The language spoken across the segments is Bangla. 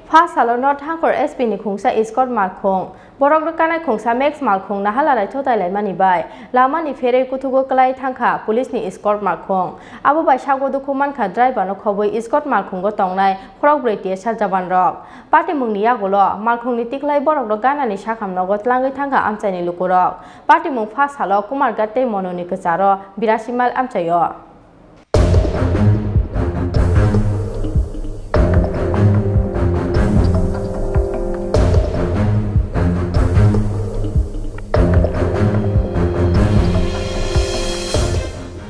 First Salon North Hankor SP ni khungsa Escort Malkhong Borok Kanai khungsa Max Malkhong Nahala Totai Lai Mani Bai Lama ni Fere Kutugo Kalai Tangka Police ni Escort Malkhong Abu Bai Shago Dukuman Ka driver no Khoboi Escort Malkhong go Tongnai Khorok Breti Sarjaban Rok Party Mungni Yagulo Malkhong ni Tiklai Borok Gana ni Shakam Nogot Langi Tangka Amchani Lukurok Party Mung First Halo Kumar Gatte Mono ni Kesaro Birasimal Amchayo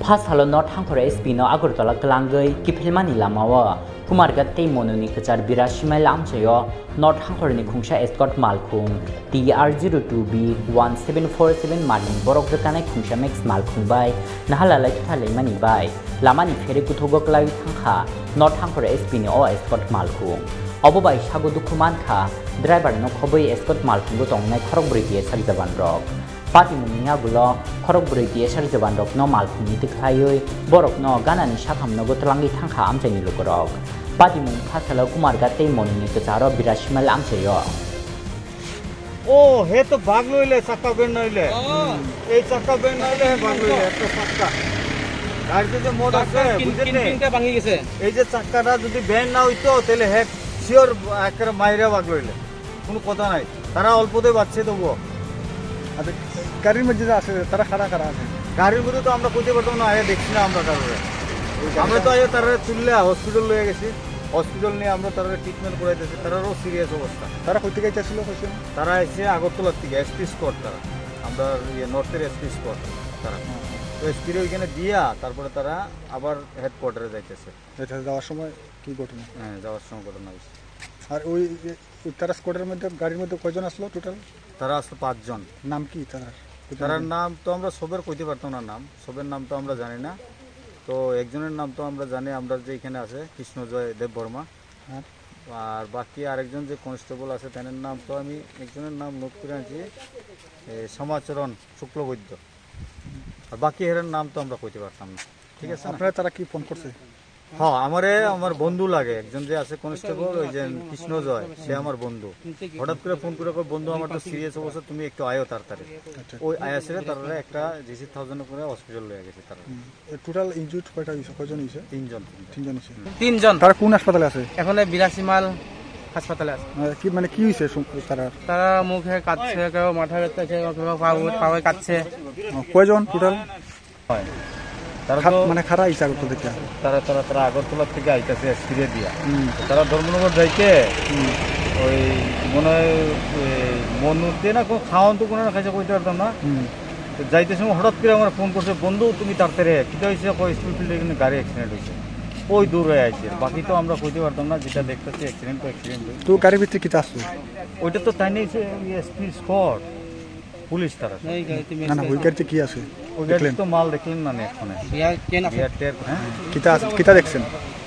Pas Salon North Hankor SP no Agartala Kalangai Kipilmani Lamawa Kumar Gatte Mononi Kachar Birashima Lamchayo North Hankor ni Khungsha Escort Malkhung TR02B 1747 Martin Borok Kanai Khungsha Max Malkhung Bai Nahala Lai Thale Mani Bai Lamani Fere Kutogo Klai Thangha North Hankor SP ni O Escort Malkhung Obo Bai Shago Dukuman Kha driver no Khoboi Escort Malkhung go Tongnai Khorok Briti Sarjaban Rok Party Mungnia Gulo, Khorok Briti Sarjaban Rok no Malkhung ni Tikhayoi, Borok no Gana ni Shakam no Gotlangi Tangha Amchani Lukurok. Party Mung Pasalo Kumar Gatte Monini Kacharo Birashimal Amchayo. Oh, he to Bagloile Saka Benoile. A Saka Benoile Bagloile to Saka. That is the mode of the Age Sakara to the band now ito tele head sure Akara Maira Bagloile. Unukotana. Tara all put the Vache the war. গাড়ির মধ্যে আছে তারা খাড়া খাড়া আছে গাড়ির মধ্যে তো আমরা কইতে পারতাম না আগে দেখছি না আমরা কারণে আমরা তো আগে তারা তুললে হসপিটাল লয়ে গেছি হসপিটাল নিয়ে আমরা তারা ট্রিটমেন্ট করাইতেছি তারারও সিরিয়াস অবস্থা তারা কই থেকে আইছিল কইছেন তারা এসে আগরতলা থেকে এসপি স্কোয়াড তারা আমরা নর্থের এসপি স্কোয়াড তারা তো এসপি র ওইখানে দিয়া তারপরে তারা আবার হেডকোয়ার্টারে যাইতেছে এটা যাওয়ার সময় কি ঘটনা হ্যাঁ যাওয়ার সময় ঘটনা হইছে আর ওই তারা স্কোয়াডের মধ্যে গাড়ির মধ্যে কয়জন আসলো টোটাল তারা আসলো 5 জন নাম কি তার নাম তো আমরা সবের কইতে পারতাম না নাম সবের নাম তো আমরা জানি না তো একজনের নাম তো আমরা জানি আমরা যে এখানে আছে কৃষ্ণজয় দেববর্মা আর বাকি আরেকজন যে কনস্টেবল আছে তার নাম তো আমি একজনের নাম নোট করে আনছি সমাচরণ শুক্লবৈদ্য আর বাকি এর নাম তো আমরা কইতে পারতাম না ঠিক আছে আপনারা তারা কি ফোন করছে হ্যাঁ আমার বন্ধু লাগে একজন যে আছে কনস্টেবল ওই যে কৃষ্ণজয় সে আমার বন্ধু হঠাৎ করে ফোন করে বন্ধু আমার তো সিরিয়াস অবস্থা তুমি একটু আয়ো তাড়াতাড়ি ওই আয়াসে তারা একটা জিসি 1000 করে হসপিটাল লয়ে গেছে তারা টোটাল ইনজুর্ড কয়টা হইছে কয়জন হইছে তিনজন তারা কোন হাসপাতালে আছে এখন বিরাসিমাল হাসপাতালে আছে কি মানে কি হইছে তারা মুখে কাটছে কেউ মাথা ব্যথা কেউ পাওয়ে কাটছে কয়জন টোটাল হয় তারা মানে খারা আইছে আগরতলা থেকে তারা আগরতলা থেকে আইতাছে এসপিরে দিয়া তারা ধর্মনগর যাইতে ওই মনে হয় মনুতে না কোনো খাওয়ান তো কোনো খাইছে কইতে পারতাম না যাইতে সময় হঠাৎ করে আমার ফোন করছে বন্ধু তুমি তাড়াতাড়ি কিটা হয়েছে স্কুল ফিল্ডে এখানে গাড়ি অ্যাক্সিডেন্ট হয়েছে ওই দূর হয়ে আছে বাকি তো আমরা কইতে পারতাম না যেটা দেখতেছি অ্যাক্সিডেন্ট তো গাড়ির ভিতরে কি আসছে ওইটা তো তাই নিয়েছে এসপি স্কোয়াড পুলিশ তারা না ওই গাড়িতে কি আছে ওই গাড়ি তো মাল দেখলেন না এখন কিতা দেখছেন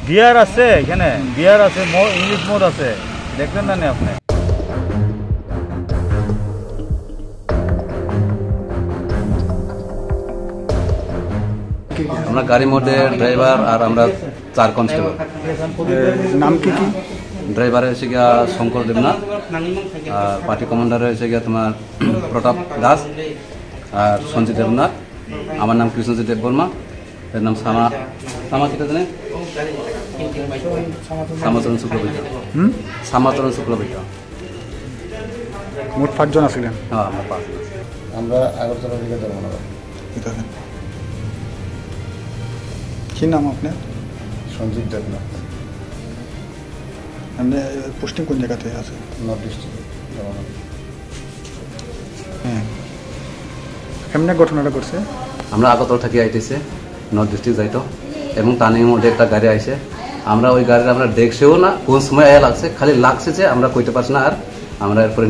বিয়ার আছে এখানে বিয়ার আছে ইংলিশ মোড আছে দেখলেন না আপনি আমরা গাড়ির মধ্যে ড্রাইভার আর আমরা 4 কনস্টেবল নাম কি ড্রাইভার হচ্ছে গিয়া শঙ্কর দেবনাথ আর পার্টি কমান্ডার হচ্ছে গিয়া তোমার প্রতাপ দাস আর সঞ্জিত দেবনাথ আমার নাম কৃষ্ণজিৎ দেববর্মা এর নাম সামা কিটা জানেন সামাচরণ শুক্লবৈদ্য মোট 5 জন আছিলেন হ্যাঁ আমরা 5 আমরা আগরতলা থেকে ধর্মনগর কি নাম আপনার সঞ্জিত দেবনাথ আপনি পোস্টিং কোন জায়গাতে আছে নর্থ ডিস্ট্রিক্ট হ্যাঁ কেমনে ঘটনাটা করছে আমরা আগরতলা থেকে আইতেছে নর্থ ডিস্ট্রিক্ট যাইতো এবং তানের মধ্যে একটা গাড়ি আইছে আমরা ওই গাড়িটা আমরা দেখছেও না কোন সময় আয়া লাগছে খালি লাগছে যে আমরা কইতে পারছি না আর আমরা এরপরে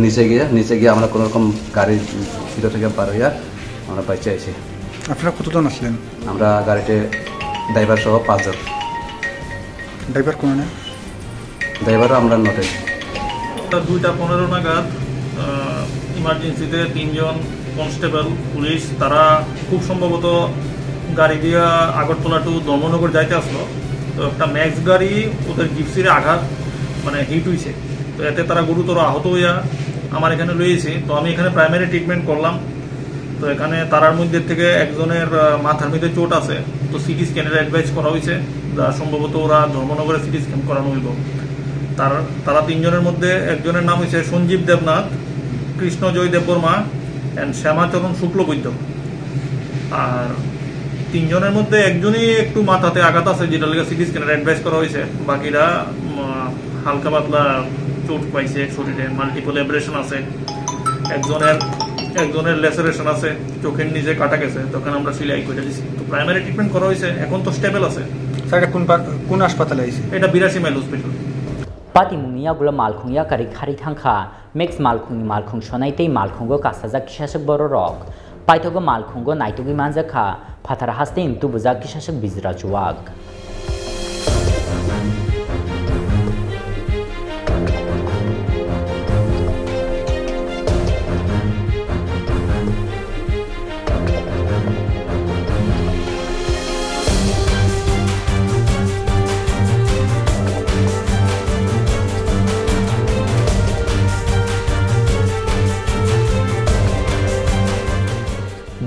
নিচে গিয়ে আমরা কোনো রকম গাড়ির ভিতর থেকে পার হইয়া আমরা বাইচে আইছি আপনারা কতজন আসলেন আমরা গাড়িতে ড্রাইভার সহ 5 জন ড্রাইভার কোন না ড্রাইভারও আমরা নটে 2:15 নাগাদ ইমার্জেন্সিতে 3 জন কনস্টেবল পুলিশ তারা খুব সম্ভবত গাড়ি দিয়ে আগরতলা টু ধর্মনগর যাইতে আসলো তো একটা ম্যাক্স গাড়ি ওদের জিপসিরে আঘাত মানে হিট হয়েছে তো এতে তারা গুরুতর আহত হইয়া আমার এখানে রয়েছে। তো আমি এখানে প্রাইমারি ট্রিটমেন্ট করলাম। তো এখানে তারার মধ্যে থেকে একজনের মাথার মধ্যে চোট আছে, তো সিটি স্ক্যানের অ্যাডভাইস করা হয়েছে, যা সম্ভবত ওরা ধর্মনগরে সিটি স্ক্যান করানো হইব। তারা তিনজনের মধ্যে একজনের নাম হয়েছে সঞ্জীব দেবনাথ, কৃষ্ণজয় দেববর্মা অ্যান্ড শ্যামাচরণ শুক্লবৈদ্য। আর তিনজনের মধ্যে একজনই একটু মাথাতে আঘাত আছে, যেটা লেগে সিটি স্ক্যানের অ্যাডভাইস করা হয়েছে। বাকিরা হালকা পাতলা চোট পাইছে, শরীরে মাল্টিপল অ্যাব্রেশন আছে, একজনের ল্যাসারেশন আছে, চোখের নিচে কাটা গেছে, তখন আমরা সিলাই করে দিছি। তো প্রাইমারি ট্রিটমেন্ট করা হয়েছে, এখন তো স্টেবল আছে। স্যার এটা কোন হাসপাতালে আইছে? এটা 82 মাইল হসপিটাল। পাতি মুনিয়া গুলো মালখুং ইয়াকারি খারি থাংখা মেক্স মালখুংনি মালখুং সনাইতেই মালখুंगो कासाजा किसासक बर रक पाइथगो मालखुंगो नाइतुगि मानजाखा फाथार हास्ते इंतु बुजा किसासक बिजरा जुवाक।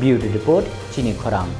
Beauty Report, Chini Khorang।